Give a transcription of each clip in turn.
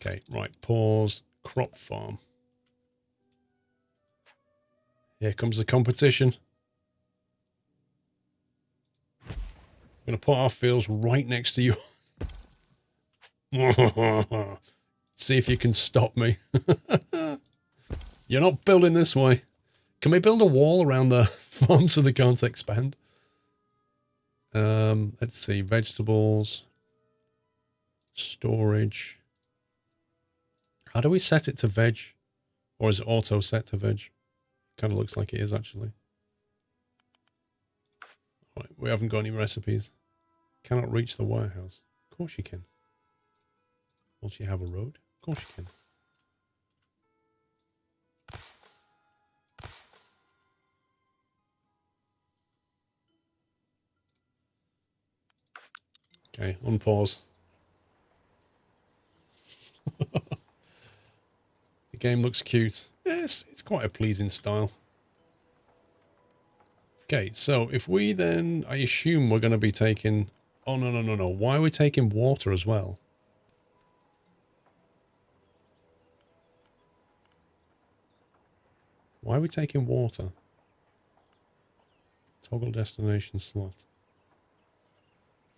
Okay, right. Pause. Crop farm. Here comes the competition. I'm going to put our fields right next to you. See if you can stop me. You're not building this way. Can we build a wall around the farm so they can't expand? Let's see. Vegetables. Storage. How do we set it to veg? Or is it auto set to veg? Kind of looks like it is, actually. Right, we haven't got any recipes. Cannot reach the warehouse. Of course you can. Once you have a road, of course you can. Okay, unpause. The game looks cute. Yes, it's quite a pleasing style. Okay, so if we then, I assume we're going to be taking... Oh, no. Why are we taking water as well? Why are we taking water? Toggle destination slot.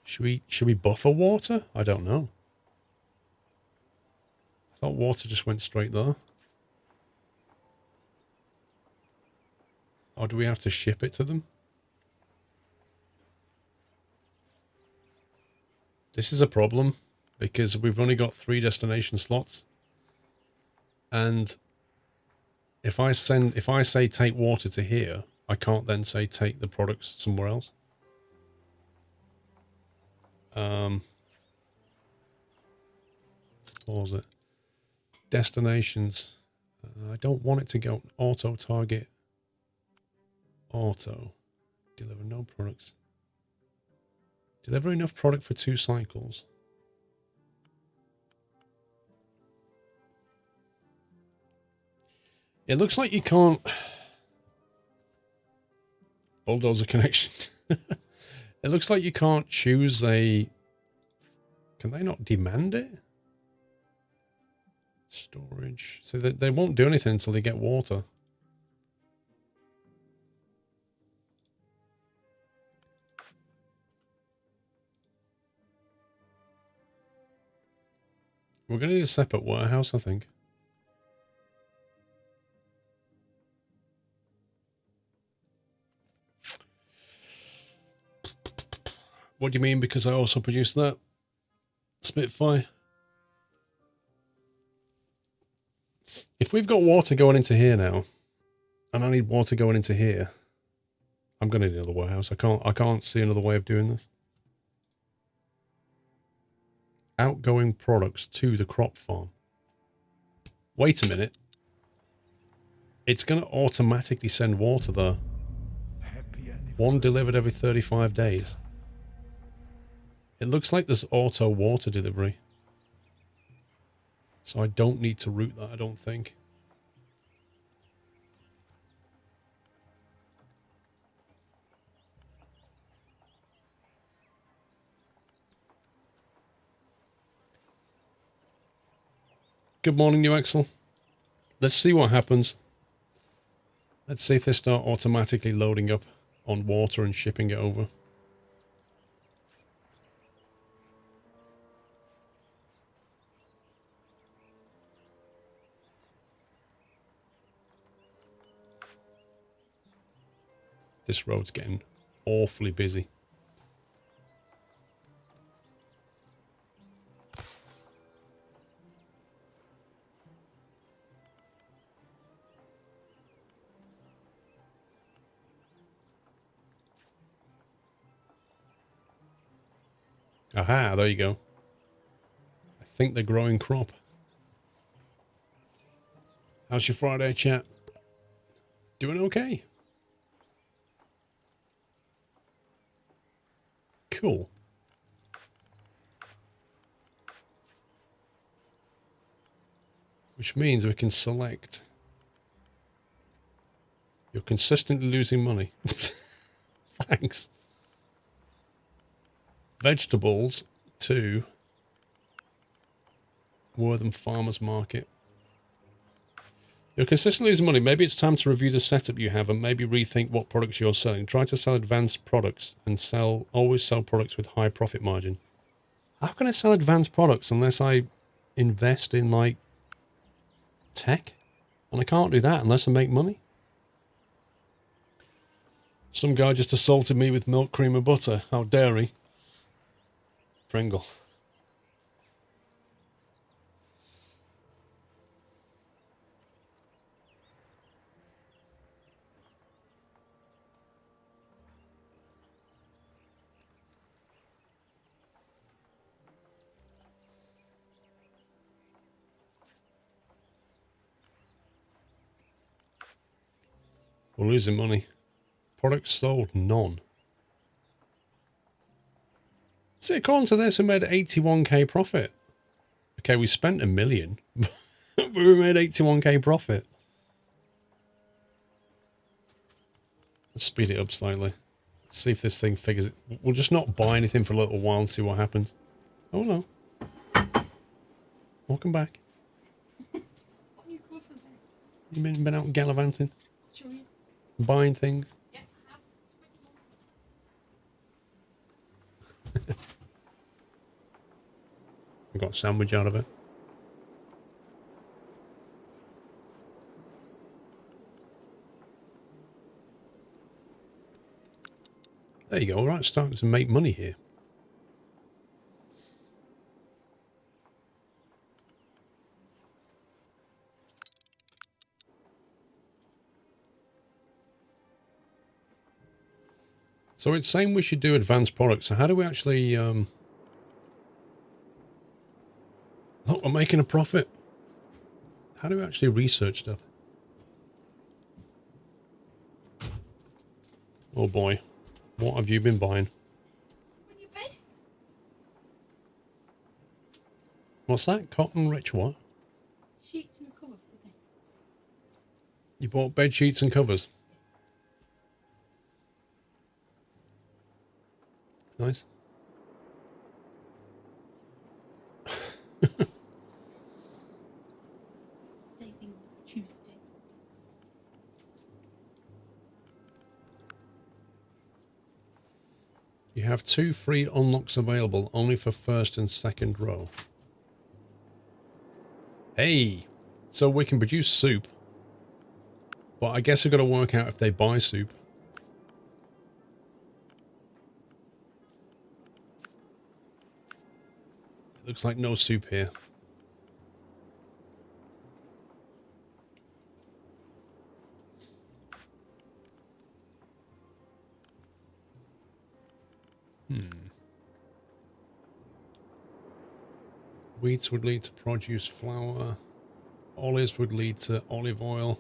Should we buffer water? I don't know. I thought water just went straight there. Or do we have to ship it to them? This is a problem because we've only got 3 destination slots. And if I say take water to here, I can't then say take the products somewhere else. Let's pause it. Destinations. I don't want it to go auto target. Auto. Deliver no products. Deliver enough product for 2 cycles. It looks like you can't... Bulldozer connection. It looks like you can't choose a... Can they not demand it? Storage. So they won't do anything until they get water. We're going to need a separate warehouse, I think. What do you mean? Because I also produced that? Spitfire. If we've got water going into here now, and I need water going into here, I'm going to need another warehouse. I can't see another way of doing this. Outgoing products to the crop farm. Wait a minute. It's going to automatically send water there. 1 delivered every 35 days. It looks like there's auto water delivery. So I don't need to route that, I don't think. Good morning, New Axel. Let's see what happens. Let's see if they start automatically loading up on water and shipping it over. This road's getting awfully busy. Aha, there you go. I think they're growing crop. How's your Friday, chat? Doing okay? Cool. Which means we can select. You're consistently losing money. Thanks. Vegetables to Wortham Farmers Market. You're consistently losing money. Maybe it's time to review the setup you have and maybe rethink what products you're selling. Try to sell advanced products and always sell products with high profit margin. How can I sell advanced products unless I invest in, like, tech? And I can't do that unless I make money. Some guy just assaulted me with milk, cream and butter. How dare he? Pringle. We're losing money. Products sold, none. See, according to this, we made 81k profit. Okay, we spent $1 million, but we made 81k profit. Let's speed it up slightly. Let's see if this thing figures it. We'll just not buy anything for a little while and see what happens. Oh no. Welcome back. You been out gallivanting? Sure. Buying things? Yeah, I got a sandwich out of it. There you go. All right, starting to make money here. So it's saying we should do advanced products. So how do we actually... Look, we're making a profit. How do we actually research stuff? Oh boy. What have you been buying? What's that? Cotton rich what? Sheets and a cover for the bed. You bought bed sheets and covers? Nice. Saving Tuesday. You have 2 free unlocks available, only for first and second row. Hey! So we can produce soup. But I guess we've got to work out if they buy soup. It looks like no soup here. Wheats would lead to produce flour. Olives would lead to olive oil.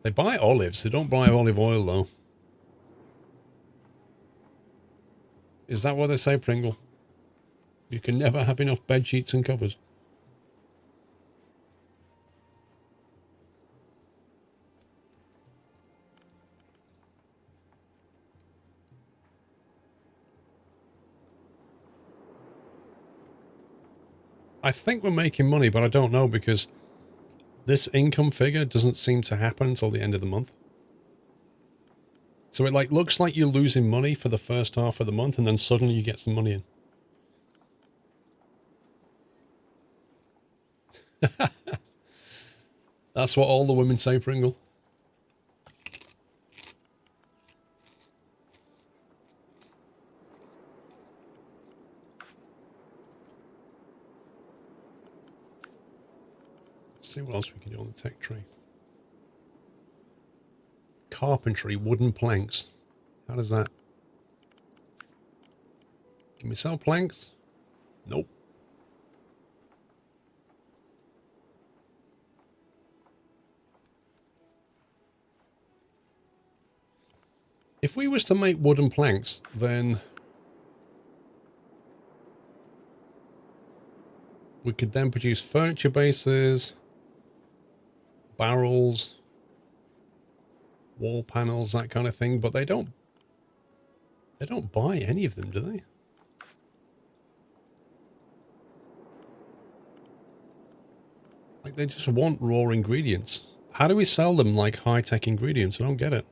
They buy olives. They don't buy olive oil, though. Is that what they say, Pringle? You can never have enough bed sheets and covers. I think we're making money, but I don't know because this income figure doesn't seem to happen until the end of the month. So it like looks like you're losing money for the first half of the month and then suddenly you get some money in. That's what all the women say, Pringle. Let's see what else we can do on the tech tree. Carpentry, wooden planks. How does that? Can we sell planks? Nope. If we was to make wooden planks, then we could then produce furniture bases, barrels, wall panels, that kind of thing, but they don't buy any of them, do they? Like, they just want raw ingredients. How do we sell them like high-tech ingredients? I don't get it.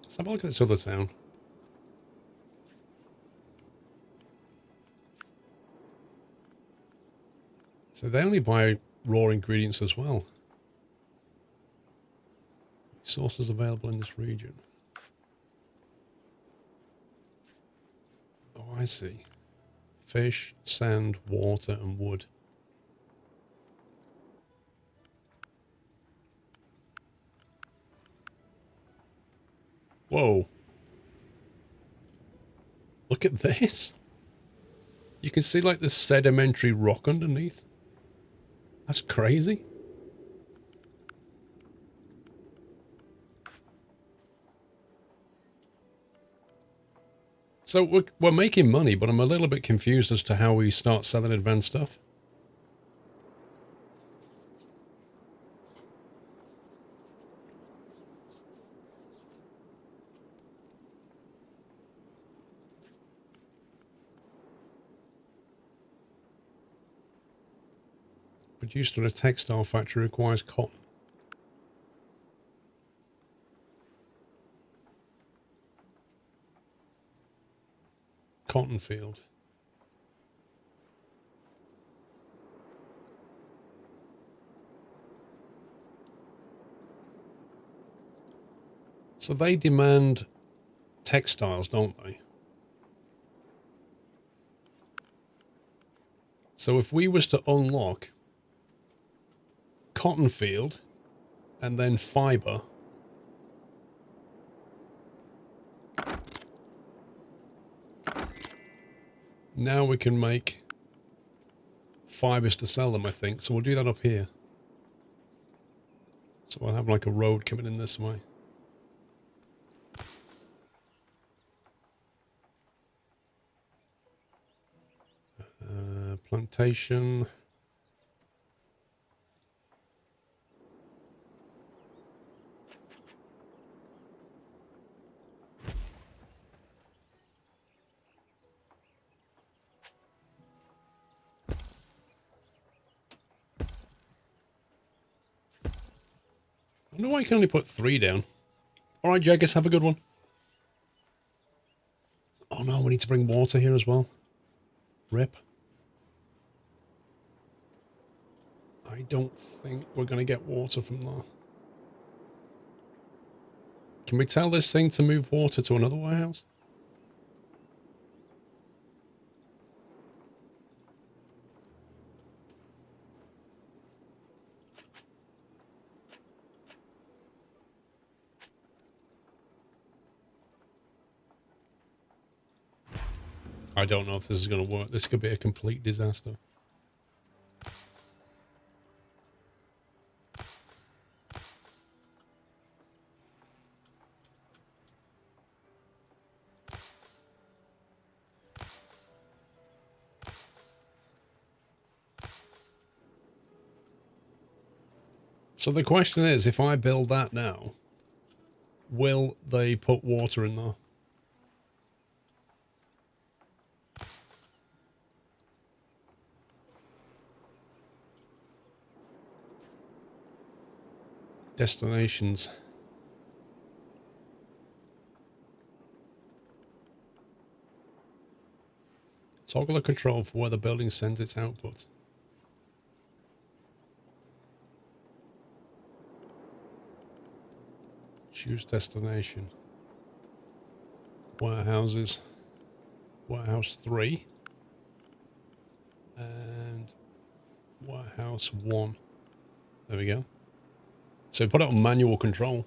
Let's have a look at this other town. So they only buy raw ingredients as well. Resources available in this region. Oh, I see. Fish, sand, water, and wood. Whoa. Look at this. You can see like the sedimentary rock underneath. That's crazy. So we're making money, but I'm a little bit confused as to how we start selling advanced stuff. Produced at a textile factory requires cotton. Cotton field. So they demand textiles, don't they? So if we was to unlock cotton field and then fiber, now we can make fibers to sell them, I think. So we'll do that up here. So we'll have like a road coming in this way. Plantation. I wonder why you can only put 3 down. Alright, Jaggers, have a good one. Oh no, we need to bring water here as well. Rip. I don't think we're going to get water from there. Can we tell this thing to move water to another warehouse? I don't know if this is going to work. This could be a complete disaster. So the question is, if I build that now, will they put water in there? Destinations. Toggle the control for where the building sends its output. Choose destination. Warehouses. Warehouse 3. And warehouse 1. There we go. So put it on manual control.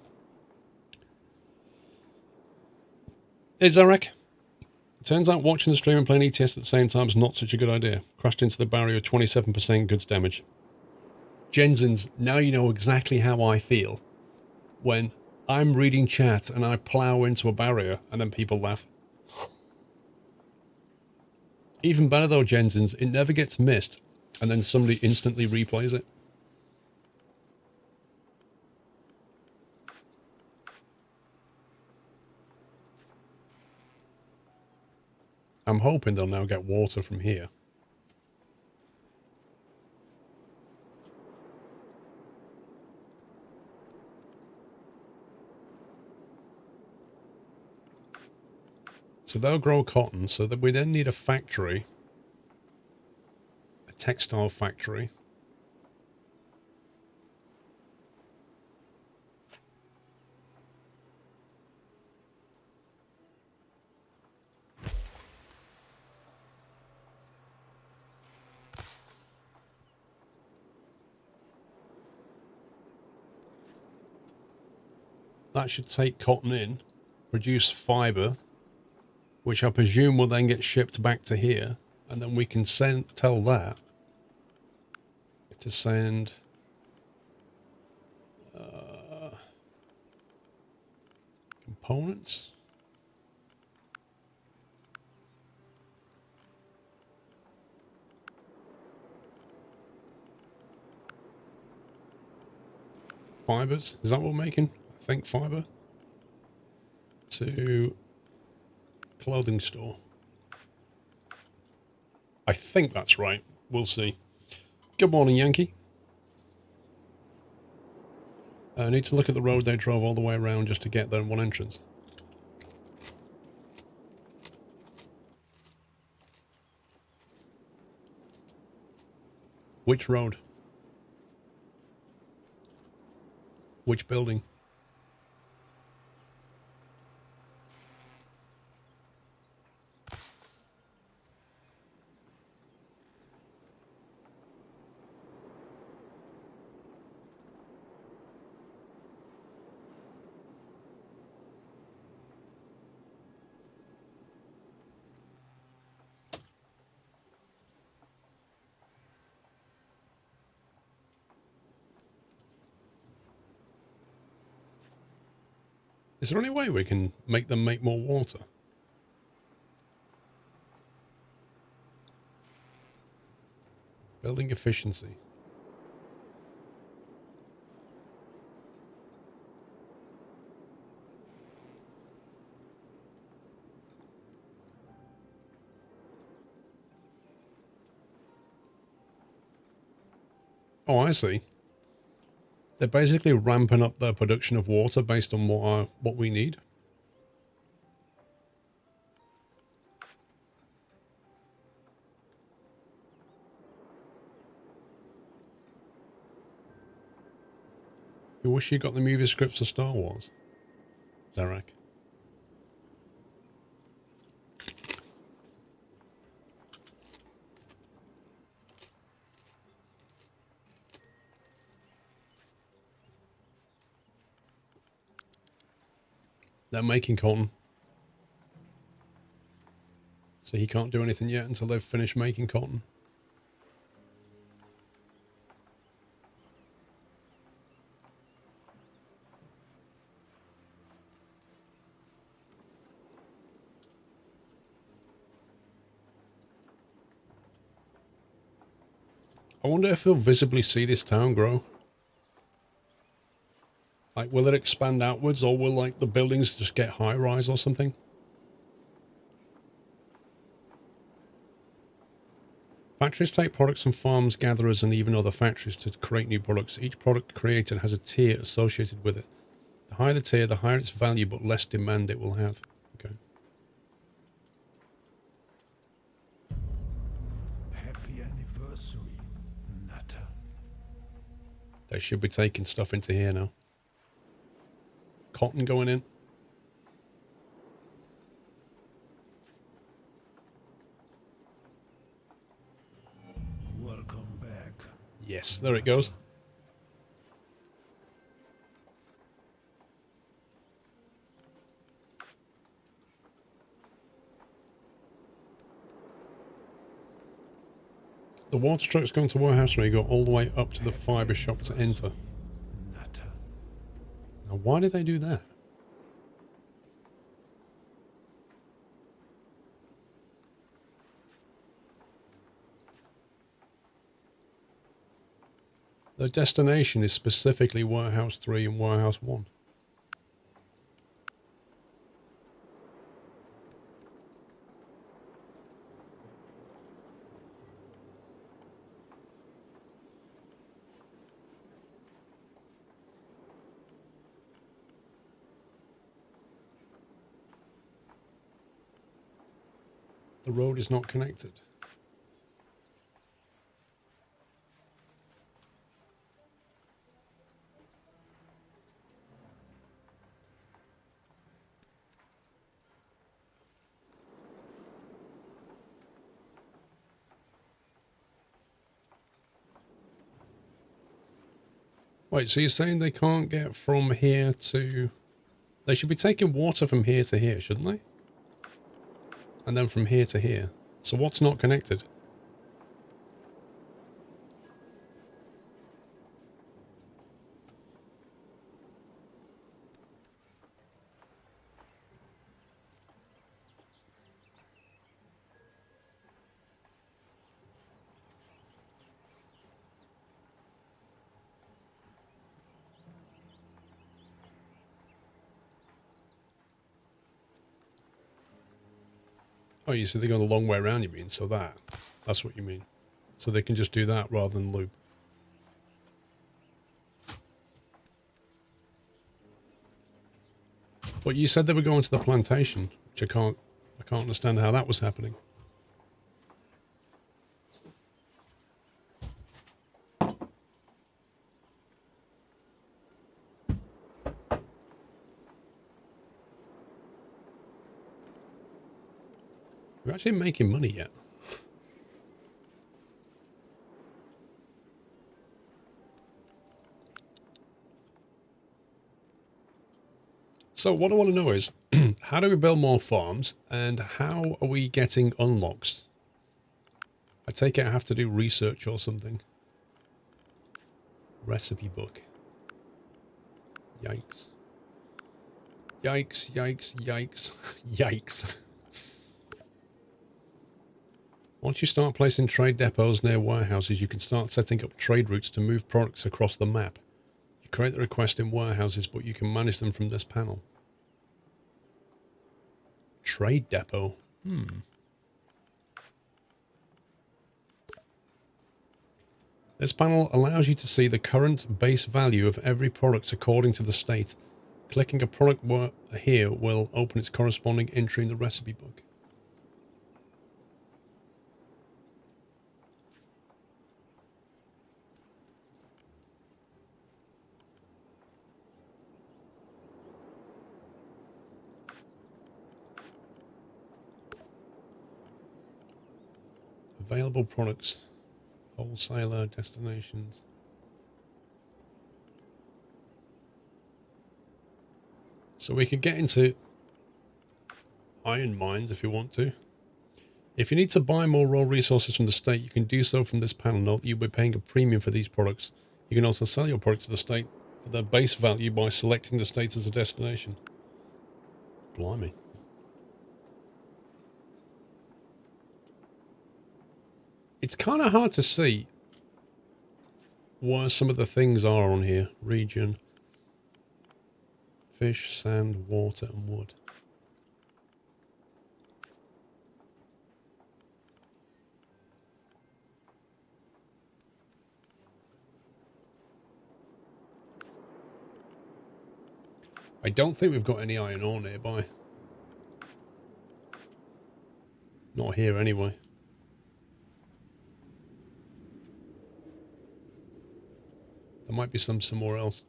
Hey Zarek. It turns out watching the stream and playing ETS at the same time is not such a good idea. Crashed into the barrier, 27% goods damage. Jensens, now you know exactly how I feel when I'm reading chat and I plow into a barrier and then people laugh. Even better though, Jensen's, it never gets missed and then somebody instantly replays it. I'm hoping they'll now get water from here. So they'll grow cotton, so that we then need a factory, a textile factory. That should take cotton in, produce fibre, which I presume will then get shipped back to here, and then we can tell that to send components. Fibers, is that what we're making? I think fibre. To clothing store. I think that's right. We'll see. Good morning, Yankee. I need to look at the road they drove all the way around just to get there in one entrance. Which road? Which building? Is there any way we can make them make more water? Building efficiency. Oh, I see. They're basically ramping up their production of water based on what we need. You wish you got the movie scripts of Star Wars, Zarek. They're making cotton. So he can't do anything yet until they've finished making cotton. I wonder if he'll visibly see this town grow. Like, will it expand outwards, or will, like, the buildings just get high-rise or something? Factories take products from farms, gatherers, and even other factories to create new products. Each product created has a tier associated with it. The higher the tier, the higher its value, but less demand it will have. Okay. Happy anniversary, Nutter. They should be taking stuff into here now. Cotton going in. Welcome back. Yes, there it goes. The water truck's going to warehouse where you go all the way up to the fibre shop to enter. Nutter. Now, why did they do that? The destination is specifically Warehouse 3 and Warehouse 1. The road is not connected. Wait, so you're saying they can't get from here to... They should be taking water from here to here, shouldn't they? And then from here to here. So what's not connected? Oh, you said they go the long way around, you mean? So that's what you mean. So they can just do that rather than loop. But you said they were going to the plantation, which I can't understand how that was happening. We're actually making money yet. So what I want to know is, how do we build more farms, and how are we getting unlocks? I take it I have to do research or something. Recipe book. Yikes. Yikes, yikes, yikes, yikes. Once you start placing trade depots near warehouses, you can start setting up trade routes to move products across the map. You create the request in warehouses, but you can manage them from this panel. Trade depot. This panel allows you to see the current base value of every product according to the state. Clicking a product here will open its corresponding entry in the recipe book. Available products. Wholesaler destinations. So we could get into iron mines if you want to. If you need to buy more raw resources from the state, you can do so from this panel. Note that you'll be paying a premium for these products. You can also sell your products to the state for their base value by selecting the state as a destination. Blimey. It's kind of hard to see what some of the things are on here. Region. Fish, sand, water, and wood. I don't think we've got any iron ore nearby. Not here anyway. There might be some somewhere else.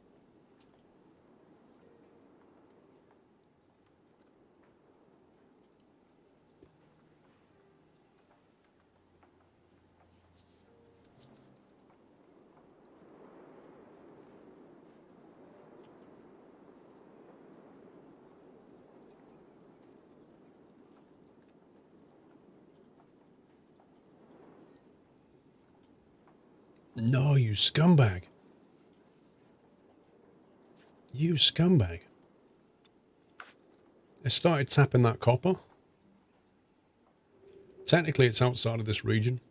No, you scumbag. You scumbag. It started tapping that copper. Technically, it's outside of this region.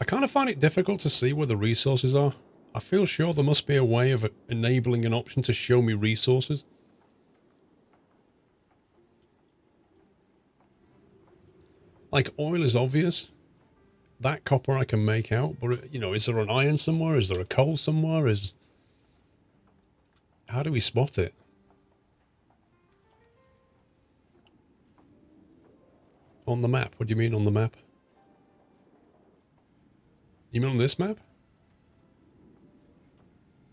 I kind of find it difficult to see where the resources are. I feel sure there must be a way of enabling an option to show me resources. Like, oil is obvious. That copper I can make out, but, you know, is there an iron somewhere? Is there a coal somewhere? How do we spot it? On the map? What do you mean on the map? You mean on this map?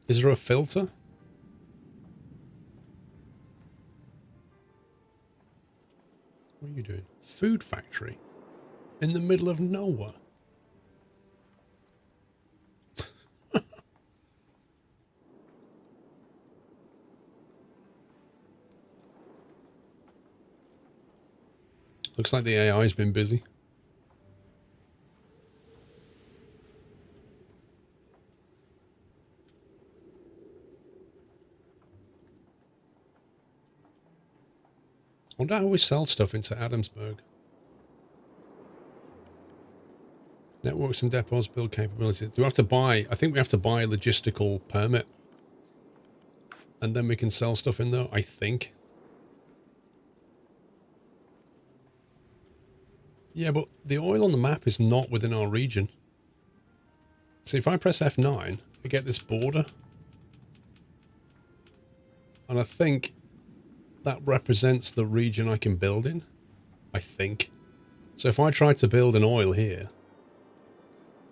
Is there a filter? What are you doing? Food factory? In the middle of nowhere? Looks like the AI's been busy. I wonder how we sell stuff into Adamsburg. Networks and depots build capabilities. Do we have to buy? I think we have to buy a logistical permit. And then we can sell stuff in there, I think. Yeah, but the oil on the map is not within our region. See, if I press F9, I get this border. And I think that represents the region I can build in. I think. So if I try to build an oil here,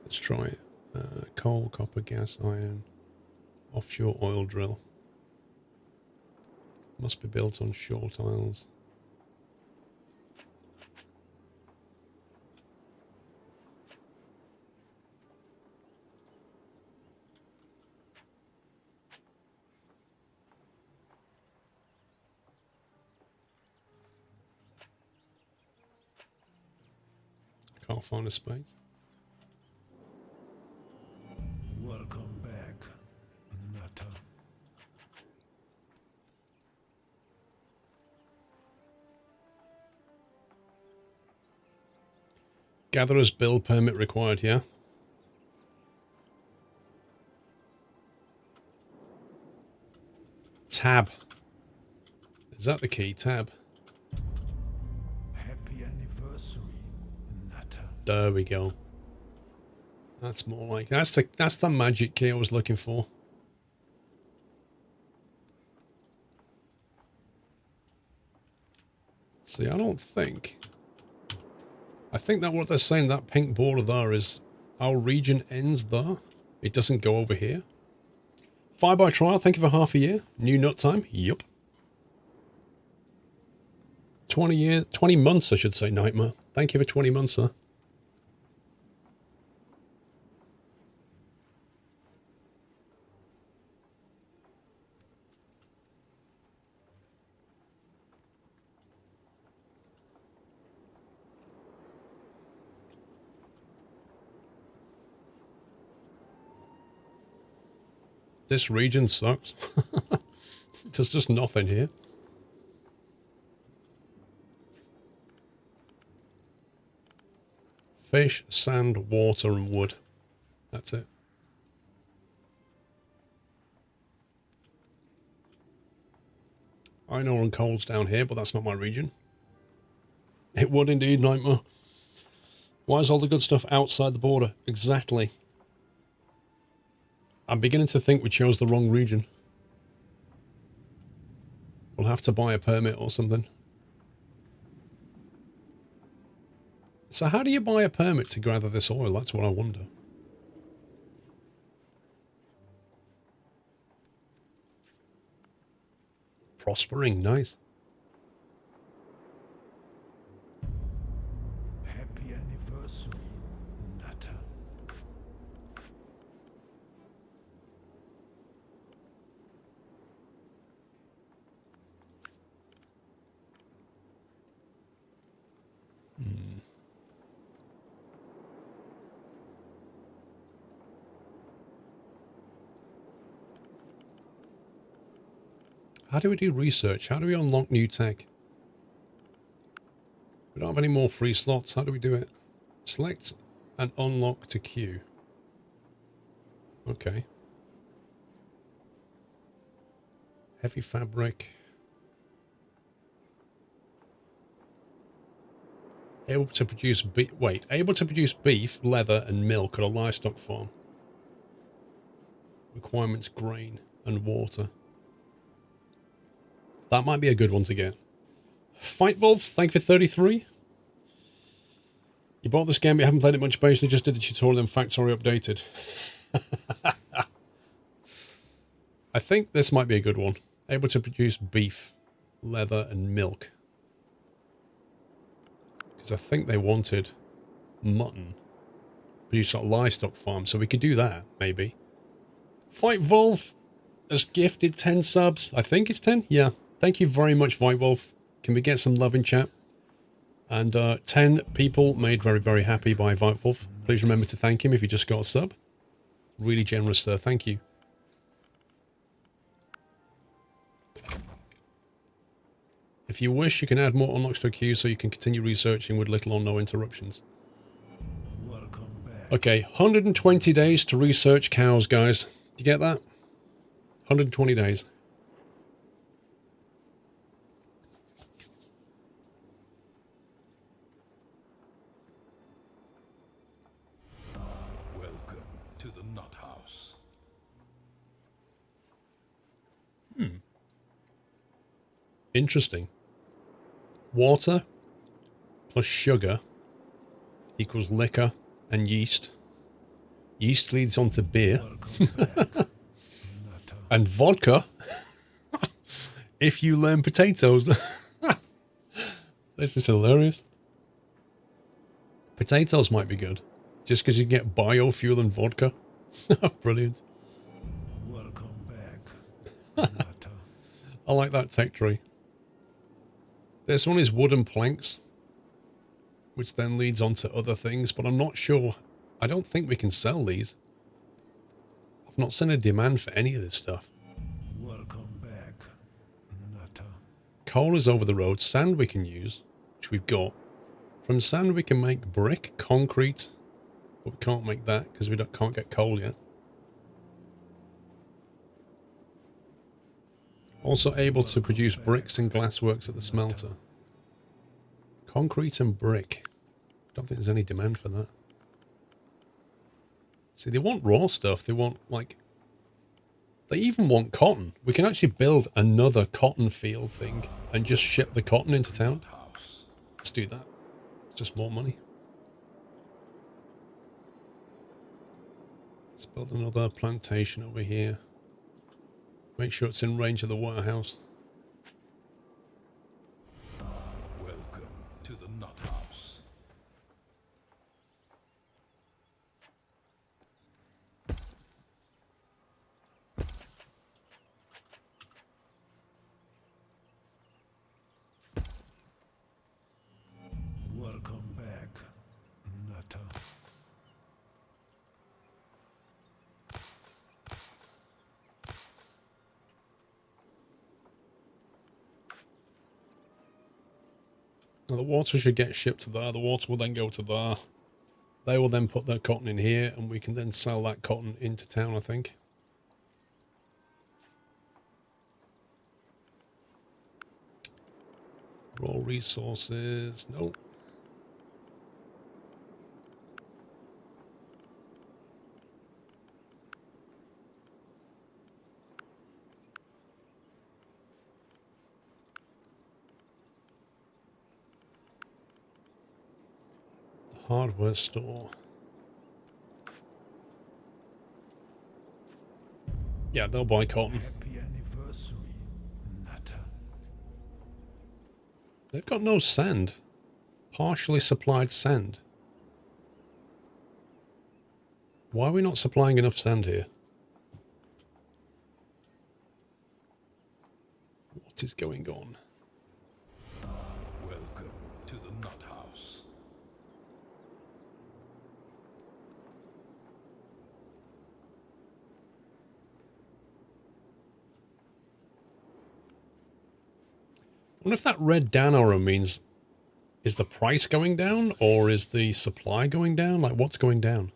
let's try it. Coal, copper, gas, iron, offshore oil drill. Must be built on shore tiles. Can't find a space. Welcome back, Nutter. Gatherer's build permit required, yeah? Tab. Is that the key? Tab. Happy anniversary, Nutter. There we go. That's more like... That's the magic key I was looking for. See, I don't think... I think that what they're saying, that pink border there is... Our region ends there. It doesn't go over here. Fire by trial, thank you for half a year. New nut time? Yup. 20 months, I should say, Nightmare. Thank you for 20 months, sir. This region sucks. There's just nothing here. Fish, sand, water, and wood. That's it. Iron ore and coal's down here, but that's not my region. It would indeed, Nightmare. Why is all the good stuff outside the border? Exactly. I'm beginning to think we chose the wrong region. We'll have to buy a permit or something. So how do you buy a permit to gather this oil? That's what I wonder. Prospering, nice. Happy anniversary, Nutter. How do we do research? How do we unlock new tech? We don't have any more free slots. How do we do it? Select and unlock to queue. Okay. Heavy fabric. Able to produce able to produce beef, leather, and milk at a livestock farm. Requirements: grain and water. That might be a good one to get. Fight Wolf, thank you for 33. You bought this game, but you haven't played it much. Basically, just did the tutorial and facts already updated. I think this might be a good one. Able to produce beef, leather, and milk. Because I think they wanted mutton. Produce a livestock farm, so we could do that, maybe. Fight Wolf has gifted 10 subs. I think it's 10? Yeah. Thank you very much, Fight Wolf. Can we get some love in chat? And 10 people made very, very happy by Fight Wolf. Please remember to thank him if you just got a sub. Really generous, sir. Thank you. If you wish, you can add more unlocks to a queue so you can continue researching with little or no interruptions. Welcome back. Okay, 120 days to research cows, guys. Do you get that? 120 days. Welcome to the Nut House. Interesting. Water plus sugar equals liquor and yeast. Yeast leads on to beer. And vodka if you learn potatoes. This is hilarious. Potatoes might be good. Just because you get biofuel and vodka. Brilliant. Welcome back. Nutter. I like that tech tree. This one is wooden planks, which then leads on to other things, but I'm not sure. I don't think we can sell these. I've not seen a demand for any of this stuff. Welcome back. Nutter. Coal is over the road. Sand we can use, which we've got. From sand we can make brick, concrete, but we can't make that because we can't get coal yet. Also able to produce bricks and glassworks at the smelter. Concrete and brick. Don't think there's any demand for that. See, they want raw stuff. They want, like... They even want cotton. We can actually build another cotton field thing and just ship the cotton into town. Let's do that. It's just more money. Let's build another plantation over here. Make sure it's in range of the warehouse. Welcome to the Nut House. Welcome back. Nutter. Now the water should get shipped to there. The water will then go to there. They will then put their cotton in here, and we can then sell that cotton into town, I think. Raw resources. Nope. Hardware store. Yeah, they'll buy cotton. Happy anniversary. Nutter. They've got no sand. Partially supplied sand. Why are we not supplying enough sand here? What is going on? Welcome to the Nut House. wonder if that red down arrow means, is the price going down or is the supply going down? Like, what's going down?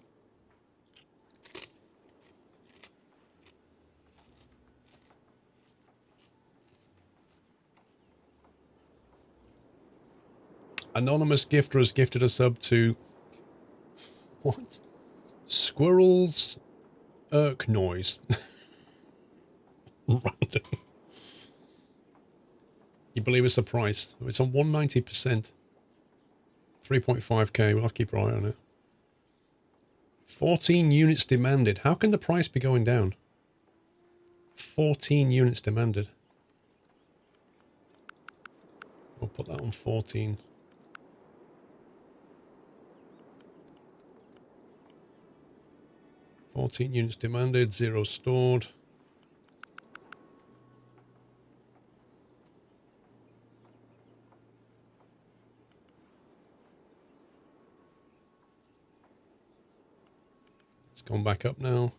Anonymous gifter has gifted a sub to... What? Squirrel's irk noise. Random. You believe it's the price? It's on 190%. 3.5k. We'll have to keep our eye on it. 14 units demanded. How can the price be going down? 14 units demanded. We'll put that on 14. Units demanded, 0 stored. It's gone back up now.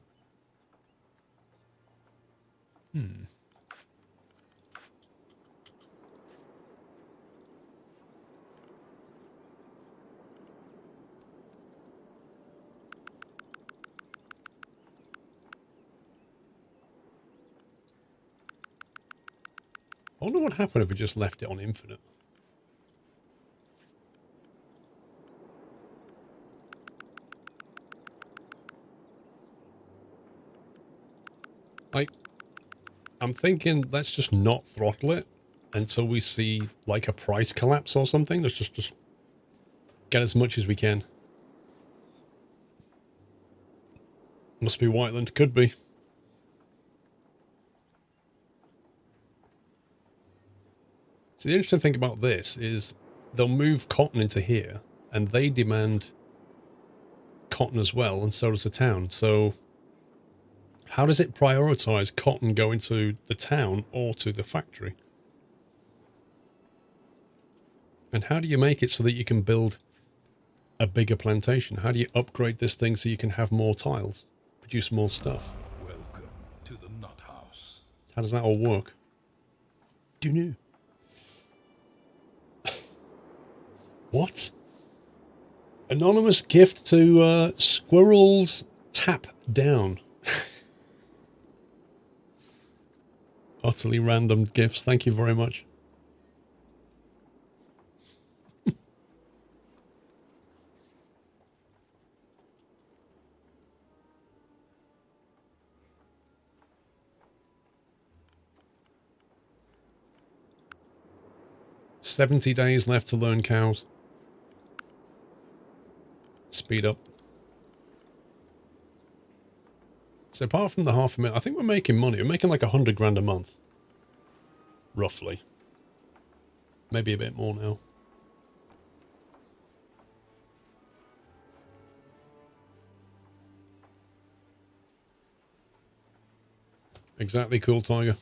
I wonder what happened if we just left it on infinite. I'm thinking let's just not throttle it until we see like a price collapse or something. Let's just get as much as we can. Must be Whiteland, could be. So the interesting thing about this is they'll move cotton into here and they demand cotton as well, and so does the town. So how does it prioritize cotton going to the town or to the factory? And how do you make it so that you can build a bigger plantation? How do you upgrade this thing so you can have more tiles, produce more stuff? Welcome to the Nut House. How does that all work? Do you know? What? Anonymous gift to Squirrel's Tap Down. Utterly random gifts. Thank you very much. $70 days left to learn cows. Speed up. So apart from the $500,000, I think we're making money. We're making like 100 grand a month. Roughly. Maybe a bit more now. Exactly, cool tiger.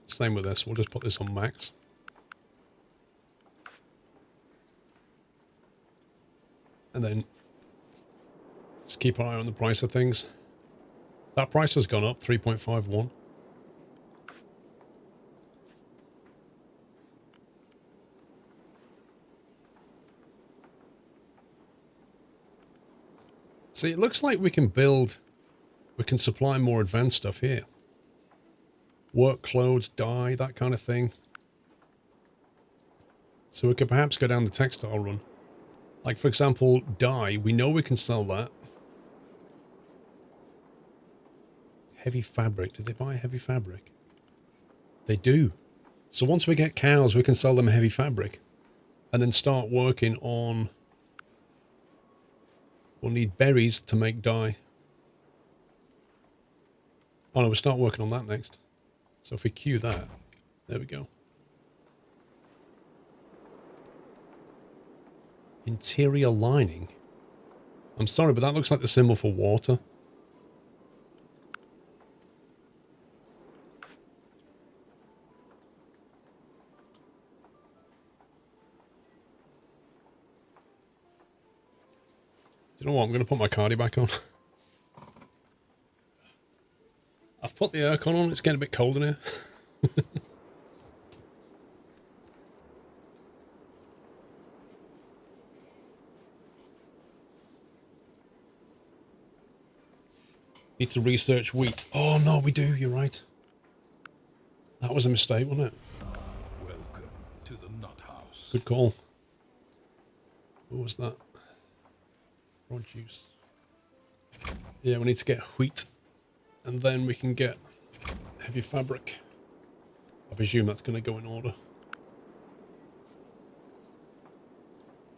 Same with this. We'll just put this on max. And then just keep an eye on the price of things. That price has gone up, 3.51. See, it looks like we can supply more advanced stuff here. Work clothes, dye, that kind of thing. So we could perhaps go down the textile run. Like, for example, dye. We know we can sell that. Heavy fabric. Did they buy heavy fabric? They do. So once we get cows, we can sell them heavy fabric. And then start working on... We'll need berries to make dye. Oh no, we'll start working on that next. So if we queue that, there we go. Interior lining. I'm sorry, but that looks like the symbol for water. You know what? I'm going to put my cardi back on. I've put the aircon on. It's getting a bit cold in here. Need to research wheat. Oh, no, we do. You're right. That was a mistake, wasn't it? Welcome to the Nut House. Good call. What was that? Produce. Yeah, we need to get wheat. And then we can get heavy fabric. I presume that's going to go in order.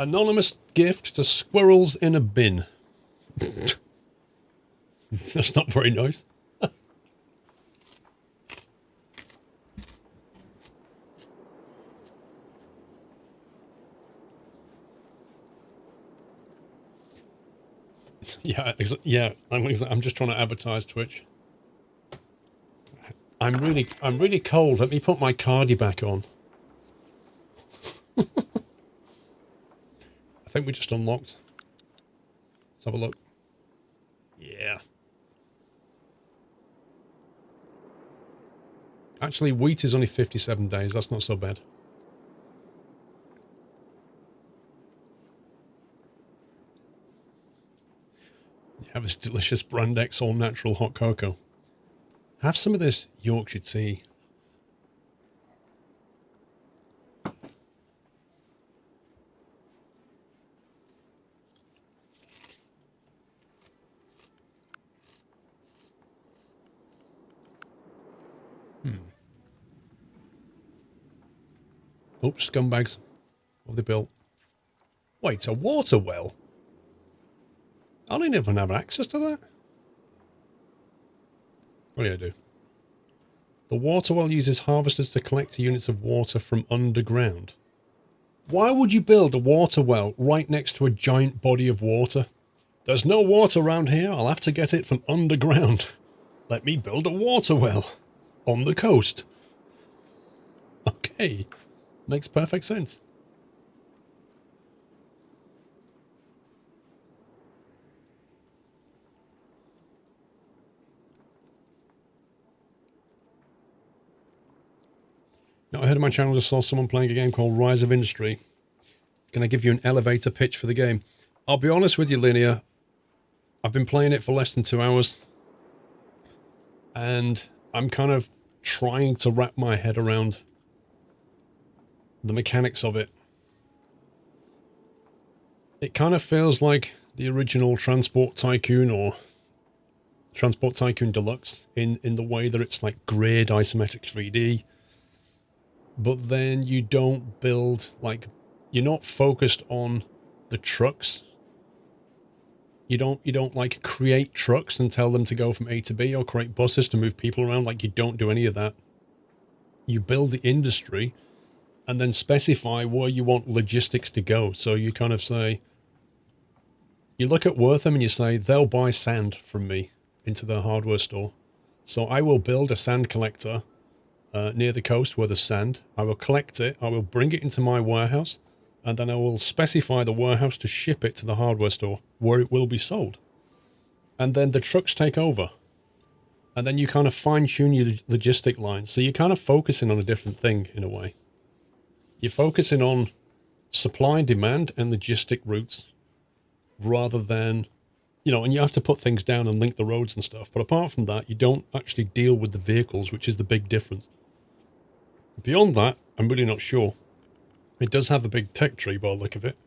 Anonymous gift to squirrels in a bin. That's not very nice. Yeah. I'm just trying to advertise Twitch. I'm really cold. Let me put my cardi back on. I think we just unlocked. Let's have a look. Yeah. Actually, wheat is only 57 days. That's not so bad. You have this delicious Brand X all natural hot cocoa. Have some of this Yorkshire tea. Oops, scumbags. What have they built? Wait, a water well? I don't even have access to that. What do I do? The water well uses harvesters to collect units of water from underground. Why would you build a water well right next to a giant body of water? There's no water around here. I'll have to get it from underground. Let me build a water well on the coast. Okay. Makes perfect sense. Now, I heard on my channel just saw someone playing a game called Rise of Industry. Can I give you an elevator pitch for the game? I'll be honest with you, Linear. I've been playing it for less than 2 hours. And I'm kind of trying to wrap my head around the mechanics of it. It kind of feels like the original Transport Tycoon or Transport Tycoon Deluxe in the way that it's like grid isometric 3D. But then you don't build, like, you're not focused on the trucks. You don't like create trucks and tell them to go from A to B or create buses to move people around. Like, you don't do any of that. You build the industry and then specify where you want logistics to go. So you kind of say, you look at Wortham and you say, they'll buy sand from me into their hardware store. So I will build a sand collector near the coast where there's sand. I will collect it. I will bring it into my warehouse. And then I will specify the warehouse to ship it to the hardware store where it will be sold. And then the trucks take over. And then you kind of fine-tune your logistic lines. So you're kind of focusing on a different thing in a way. You're focusing on supply, demand, and logistic routes rather than, you know, and you have to put things down and link the roads and stuff. But apart from that, you don't actually deal with the vehicles, which is the big difference. Beyond that, I'm really not sure. It does have a big tech tree by the look of it,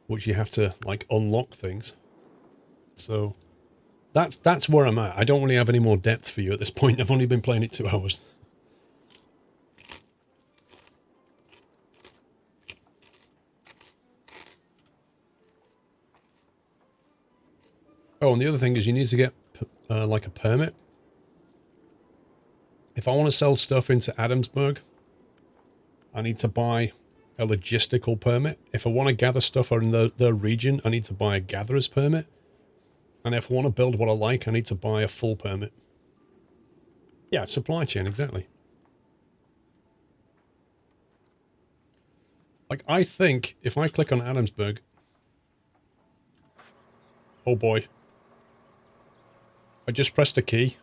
which you have to, like, unlock things. So that's where I'm at. I don't really have any more depth for you at this point. I've only been playing it 2 hours. Oh, and the other thing is you need to get, like, a permit. If I want to sell stuff into Adamsburg, I need to buy a logistical permit. If I want to gather stuff in the region, I need to buy a gatherer's permit. And if I want to build what I like, I need to buy a full permit. Yeah, supply chain, exactly. Like, I think if I click on Adamsburg, Oh boy. I just pressed a key.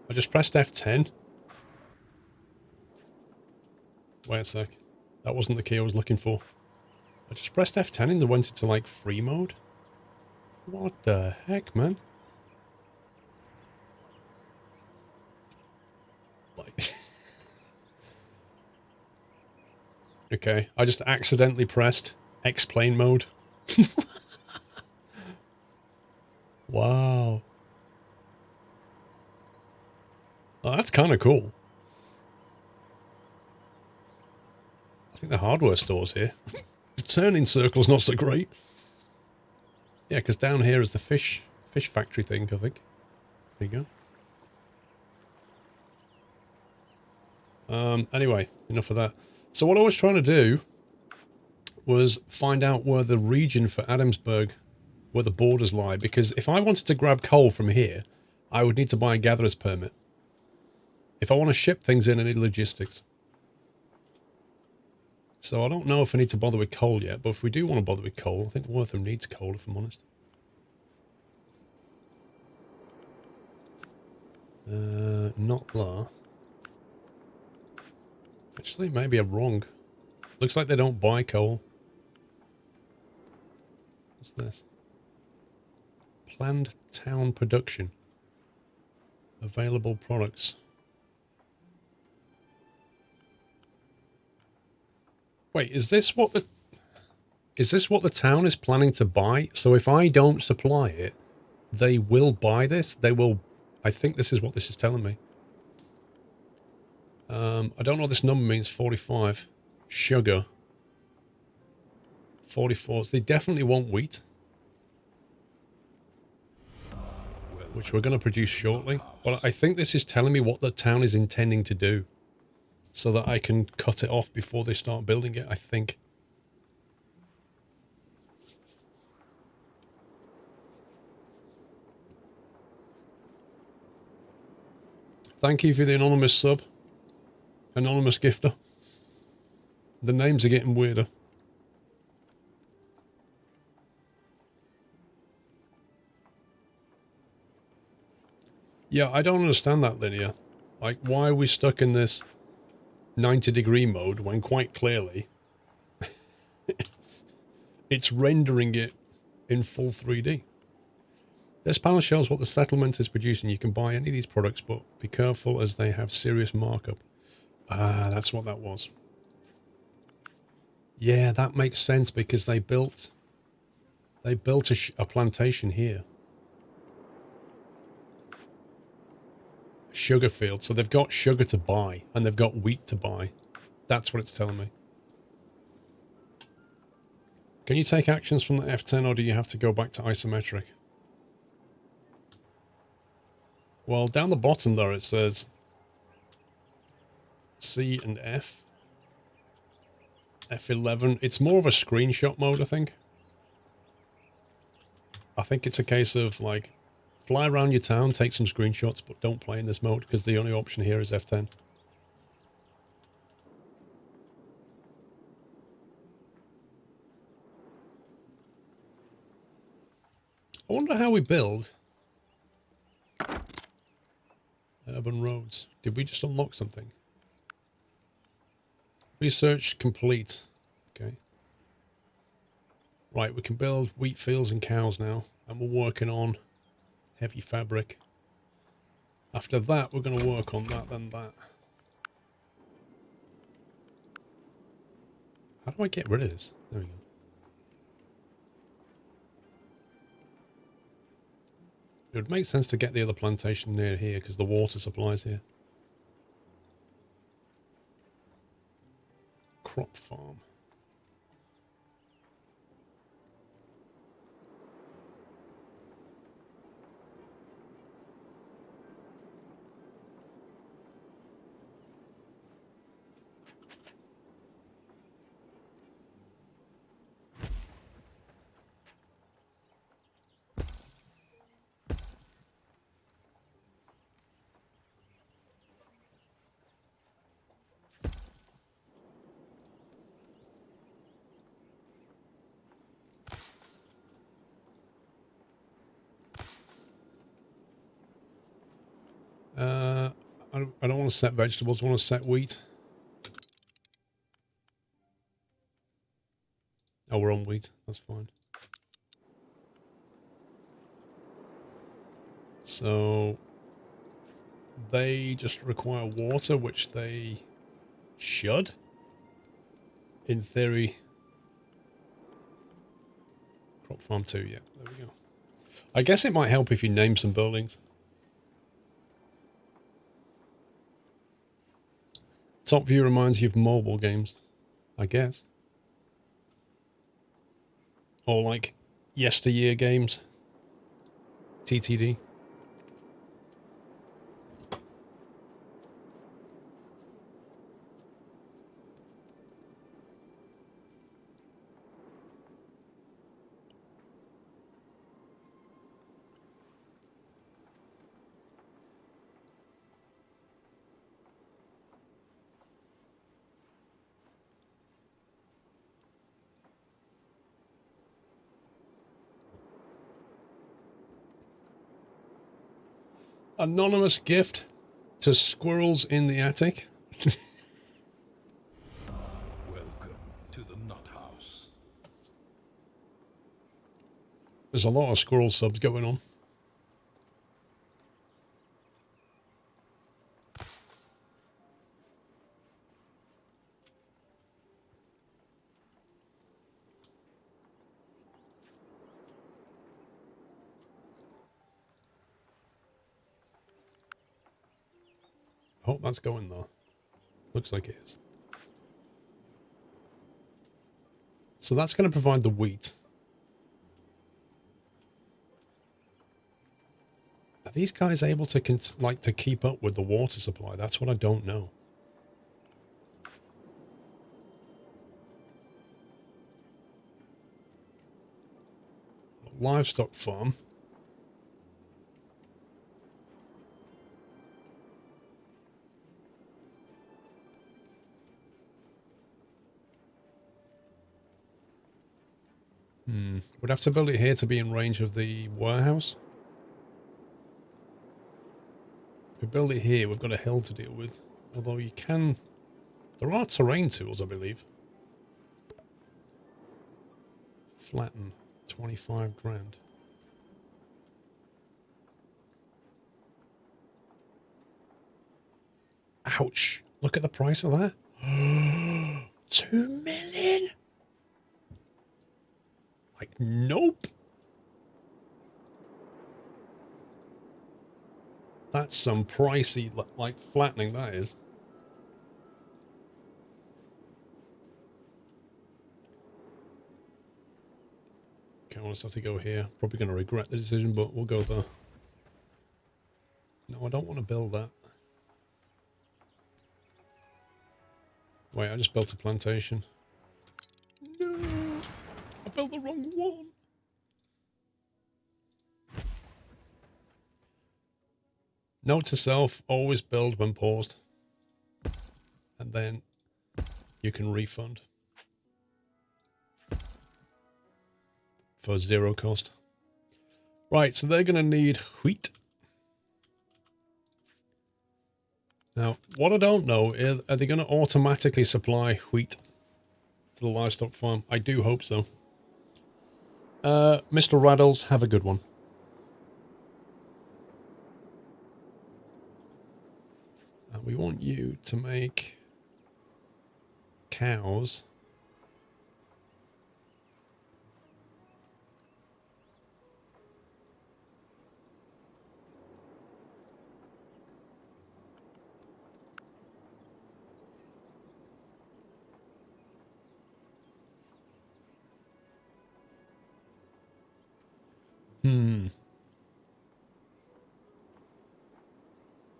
I just pressed F10. Wait a sec. That wasn't the key I was looking for. I just pressed F10 and it went into like free mode. What the heck, man? Like... Okay, I just accidentally pressed X-plane mode. Wow. Oh, that's kind of cool. I think the hardware store's here. The turning circle's not so great. Yeah, because down here is the fish factory thing, I think. There you go. Anyway, enough of that. So what I was trying to do was find out where the region for Adamsburg, where the borders lie, because if I wanted to grab coal from here, I would need to buy a gatherer's permit. If I want to ship things in, I need logistics. So I don't know if I need to bother with coal yet, but if we do want to bother with coal, I think Wortham needs coal, if I'm honest. Not there. Actually, maybe I'm wrong. Looks like they don't buy coal. What's this? Planned town production. Available products. Wait, is this what the town is planning to buy? So if I don't supply it, they will buy this? They will... I think this is what this is telling me. I don't know what this number means. 45. Sugar. 44. So they definitely want wheat. Which we're going to produce shortly. But I think this is telling me what the town is intending to do. So that I can cut it off before they start building it, I think. Thank you for the anonymous sub. Anonymous gifter. The names are getting weirder. Yeah, I don't understand that, Linear. Like, why are we stuck in this 90-degree mode when quite clearly it's rendering it in full 3D? This panel shows what the settlement is producing. You can buy any of these products, but be careful as they have serious markup. Ah, that's what that was. Yeah, that makes sense because they built a plantation here. Sugar field. So they've got sugar to buy and they've got wheat to buy. That's what it's telling me. Can you take actions from the F10 or do you have to go back to isometric? Well, down the bottom there it says C and F. F11. It's more of a screenshot mode, I think. I think it's a case of, like, fly around your town, take some screenshots, but don't play in this mode because the only option here is F10. I wonder how we build urban roads. Did we just unlock something? Research complete. Okay. Right, we can build wheat fields and cows now. And we're working on heavy fabric. After that, we're going to work on that, then that. How do I get rid of this? There we go. It would make sense to get the other plantation near here because the water supply's here. Crop farm. I don't want to set vegetables. I want to set wheat. Oh, we're on wheat. That's fine. So they just require water, which they should. In theory. Crop farm 2, yeah. There we go. I guess it might help if you name some buildings. Top view reminds you of mobile games, I guess. Or like yesteryear games. TTD. Anonymous gift to squirrels in the attic. Welcome to the Nut House. There's a lot of squirrel subs going on. I hope that's going though. Looks like it is. So that's going to provide the wheat. Are these guys able to to keep up with the water supply? That's what I don't know. Livestock farm. Would have to build it here to be in range of the warehouse. If we build it here, we've got a hill to deal with. Although you can... There are terrain tools, I believe. Flatten. 25 grand. Ouch. Look at the price of that. 2 million? Like, nope. That's some pricey, like, flattening, that is. Okay, I'll just have to go here. Probably going to regret the decision, but we'll go there. No, I don't want to build that. Wait, I just built a plantation. No! I built the wrong one! Note to self, always build when paused. And then you can refund. For 0 cost. Right, so they're going to need wheat. Now, what I don't know is, are they going to automatically supply wheat to the livestock farm? I do hope so. Mr. Raddles, have a good one. We want you to make cows.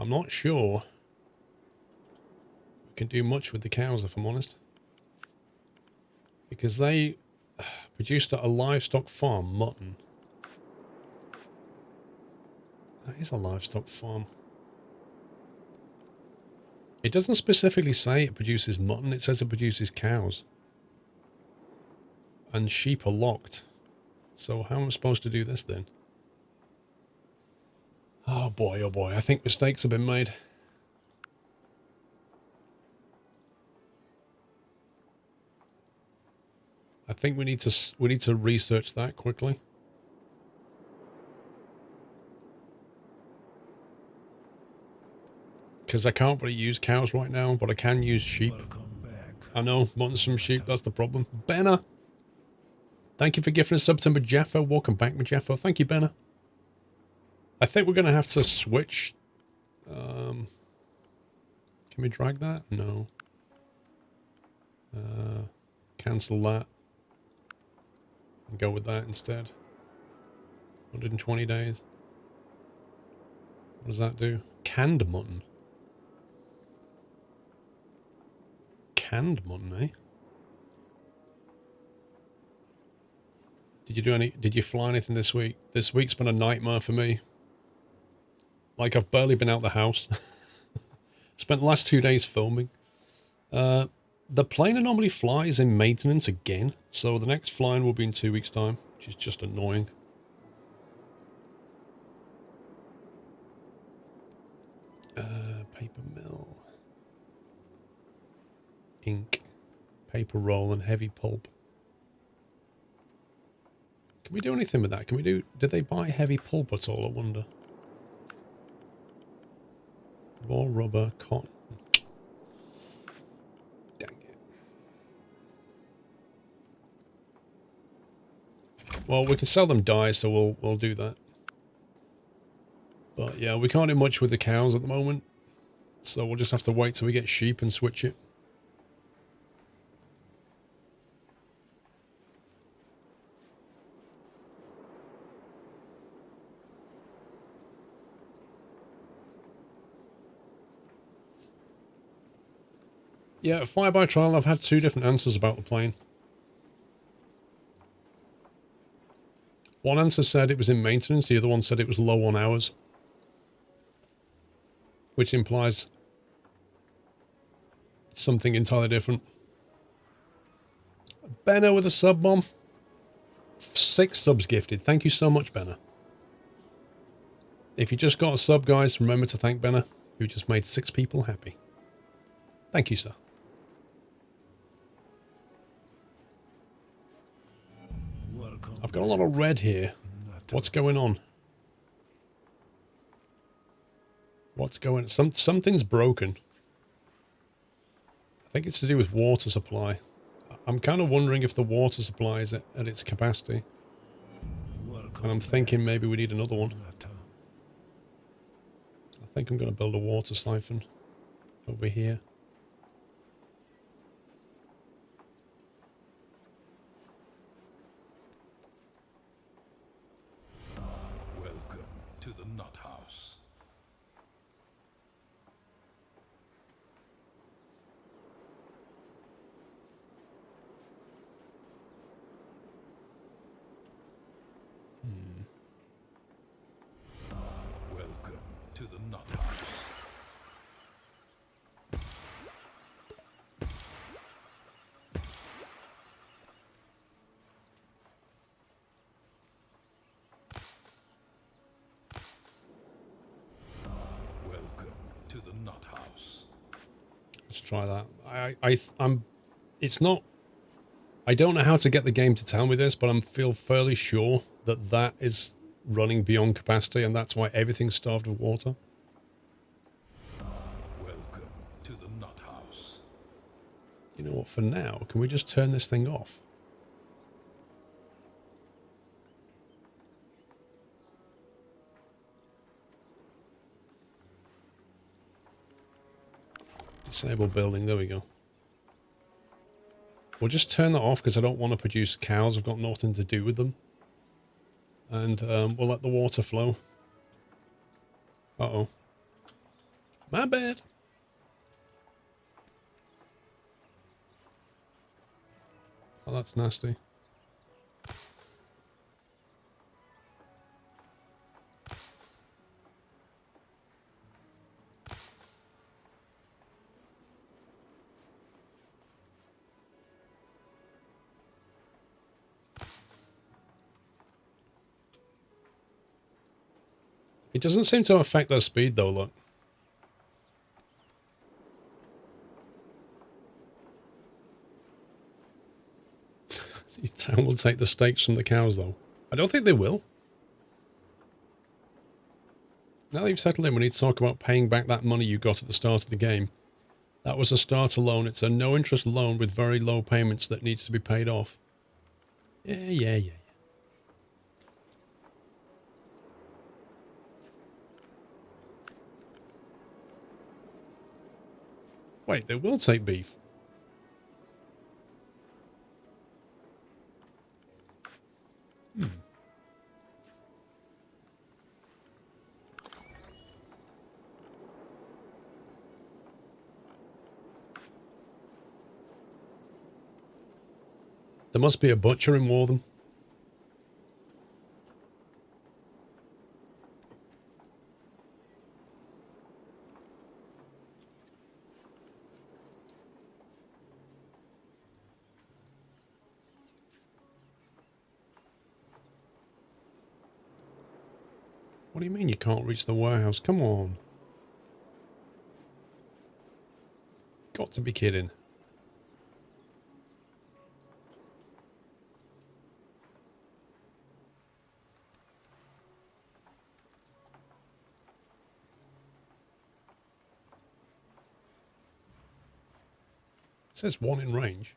I'm not sure we can do much with the cows, if I'm honest. Because they produced at a livestock farm mutton. That is a livestock farm. It doesn't specifically say it produces mutton, it says it produces cows. And sheep are locked. So how am I supposed to do this then? Oh, Oh boy, I think mistakes have been made. I think we need to research that quickly. Because I can't really use cows right now, but I can use sheep. Welcome back. I know, wanting some sheep, that's the problem. Benna! Thank you for gifting a sub to Majeffo. Welcome back, Majeffo. Thank you, Benna. I think we're going to have to switch. Can we drag that? No. Cancel that. And go with that instead. 120 days. What does that do? Canned mutton. Canned mutton, eh? Did you fly anything this week? This week's been a nightmare for me. Like, I've barely been out the house. Spent the last 2 days filming. The plane normally flies in maintenance again, so the next flying will be in 2 weeks' time, which is just annoying. Paper mill. Ink. Paper roll and heavy pulp. Can we do anything with that? Did they buy heavy pulp at all, I wonder? Raw rubber, cotton. Dang it. Well, we can sell them dye, so we'll do that. But yeah, we can't do much with the cows at the moment. So we'll just have to wait till we get sheep and switch it. Yeah, Fire by Trial, I've had 2 different answers about the plane. One answer said it was in maintenance, the other one said it was low on hours. Which implies something entirely different. Benno with a sub bomb. 6 subs gifted. Thank you so much, Benna. If you just got a sub, guys, remember to thank Benna, who just made 6 people happy. Thank you, sir. I've got a lot of red here. What's going on? Something's broken. I think it's to do with water supply. I'm kind of wondering if the water supply is at its capacity. And I'm thinking maybe we need another one. I think I'm going to build a water siphon over here. Welcome to the Nut House. Welcome to the Nut House. Welcome to the Nut House. Let's try that. It's not, I don't know how to get the game to tell me this, but I feel fairly sure that that is running beyond capacity, and that's why everything's starved of water. Welcome to the Nut House. You know what, for now, can we just turn this thing off? Disable building, there we go. We'll just turn that off because I don't want to produce cows. I've got nothing to do with them. And we'll let the water flow. Uh-oh. My bad. Oh, that's nasty. It doesn't seem to affect their speed though, look. Your town will take the steaks from the cows though. I don't think they will. Now that you've settled in, we need to talk about paying back that money you got at the start of the game. That was a starter loan. It's a no-interest loan with very low payments that needs to be paid off. Yeah. Wait, they will take beef. There must be a butcher in Wortham. What do you mean you can't reach the warehouse? Come on. Got to be kidding. It says one in range.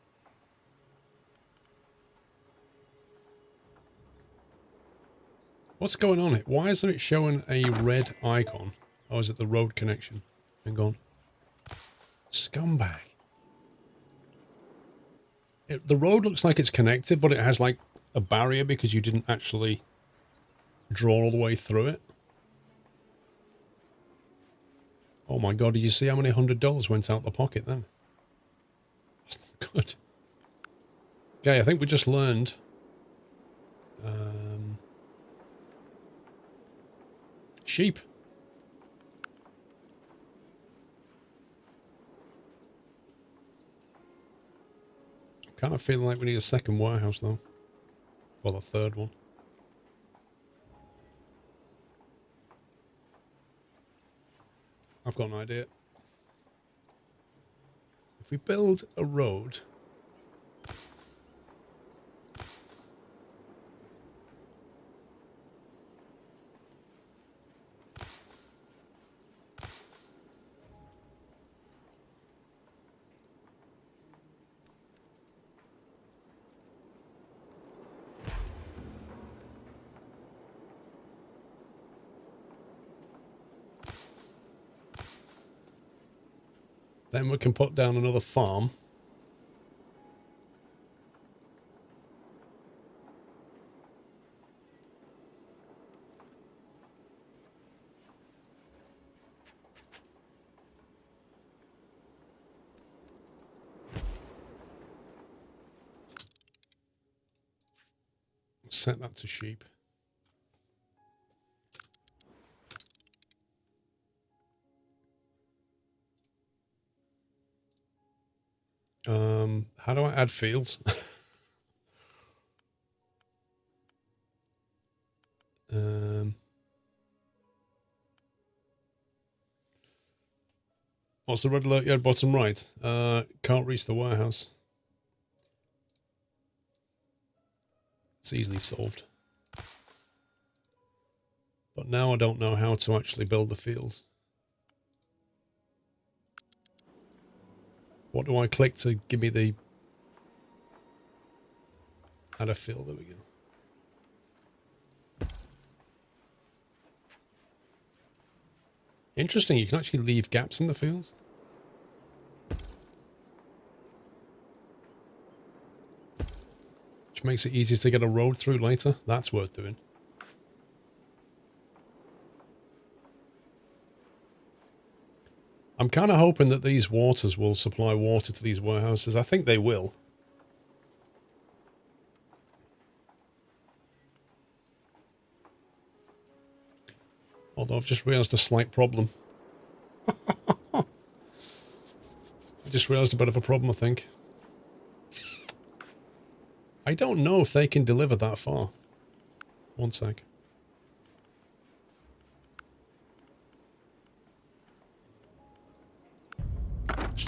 What's going on here? Why isn't it showing a red icon? Oh, is it the road connection? Hang on. Scumbag. The road looks like it's connected, but it has like a barrier because you didn't actually draw all the way through it. Oh my god, did you see how many $100 went out the pocket then? That's not good. Okay, I think we just learned... sheep. I'm kind of feeling like we need a second warehouse though. Well, a third one. I've got an idea. If we build a road... then we can put down another farm. Set that to sheep. How do I add fields? What's the red alert you had bottom right? Can't reach the warehouse. It's easily solved. But now I don't know how to actually build the fields. What do I click to give me the... add a field? There we go. Interesting, you can actually leave gaps in the fields. Which makes it easier to get a road through later. That's worth doing. I'm kind of hoping that these waters will supply water to these warehouses. I think they will. Although I've just realised a slight problem. I just realised a bit of a problem, I think. I don't know if they can deliver that far. One sec.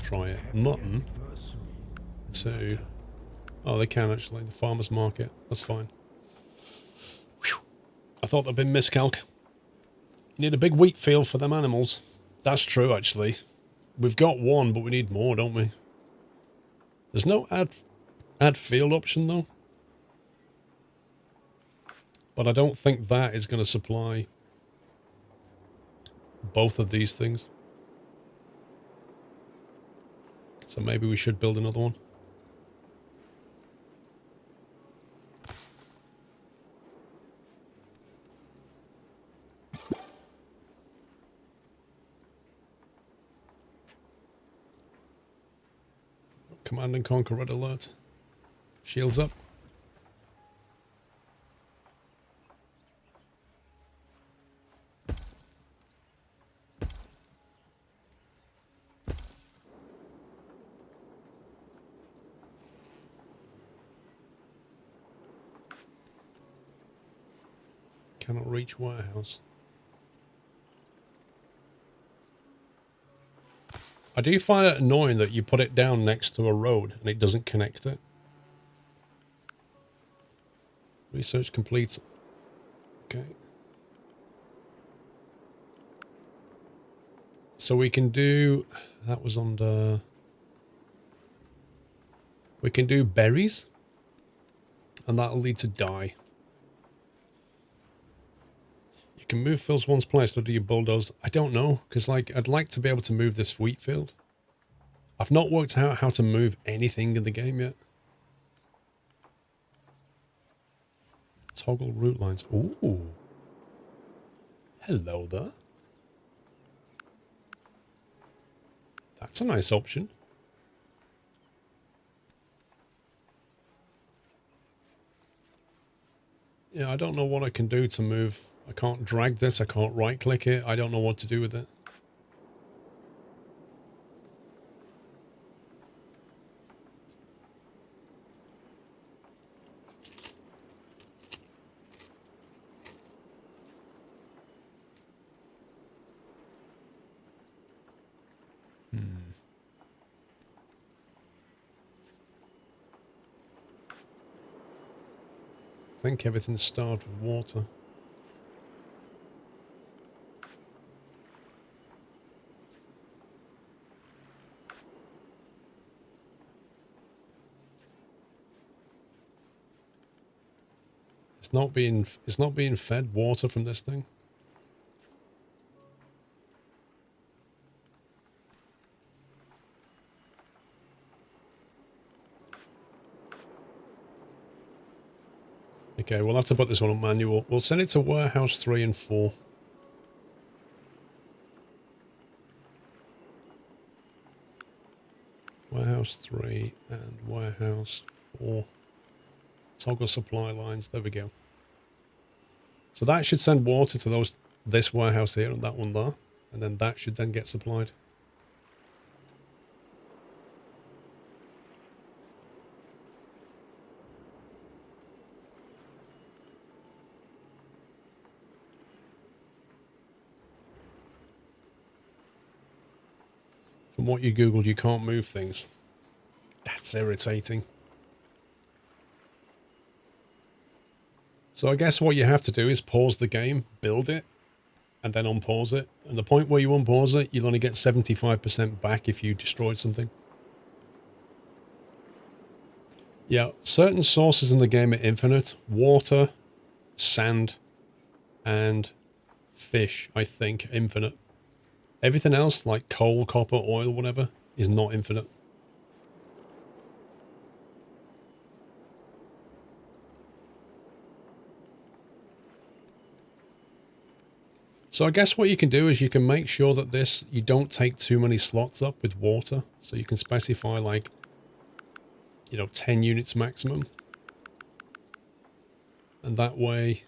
try it. Mutton. 2. Oh, they can actually. The farmer's market. That's fine. Whew. I thought there'd been miscalc. You need a big wheat field for them animals. That's true, actually. We've got one, but we need more, don't we? There's no add field option, though. But I don't think that is going to supply both of these things. So maybe we should build another one. Command and Conquer red alert. Shields up. Cannot reach warehouse. I do find it annoying that you put it down next to a road and it doesn't connect it. Research complete. Okay. So we can do... That was under... We can do berries. And that'll lead to dye. You can move fields once placed, or do you bulldoze? I don't know, because like I'd like to be able to move this wheat field. I've not worked out how to move anything in the game yet. Toggle route lines. Ooh. Hello there. That's a nice option. Yeah, I don't know what I can do to move. I can't drag this. I can't right click it. I don't know what to do with it. I think everything's starved with water. It's not being fed water from this thing. Okay, we'll have to put this one on manual. We'll send it to warehouse 3 and 4. Warehouse 3 and warehouse 4. Toggle supply lines. There we go. So that should send water to this warehouse here and that one there. And then that should then get supplied. From what you Googled, you can't move things. That's irritating. So I guess what you have to do is pause the game, build it, and then unpause it. And the point where you unpause it, you'll only get 75% back if you destroyed something. Yeah, certain sources in the game are infinite. Water, sand, and fish, I think, infinite. Everything else, like coal, copper, oil, whatever, is not infinite. So I guess what you can do is you can make sure that you don't take too many slots up with water. So you can specify like, 10 units maximum. And that way,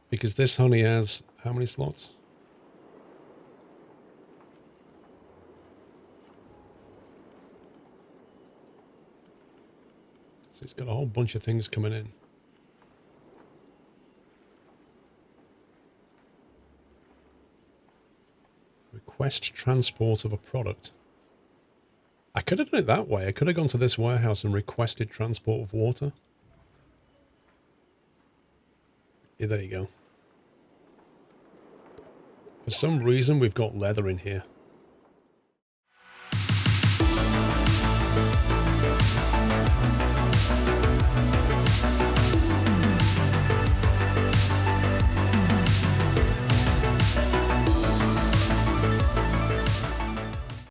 because this only has how many slots? So it's got a whole bunch of things coming in. request transport of a product. I could have done it that way. I could have gone to this warehouse and requested transport of water. Yeah, there you go. For some reason, we've got leather in here.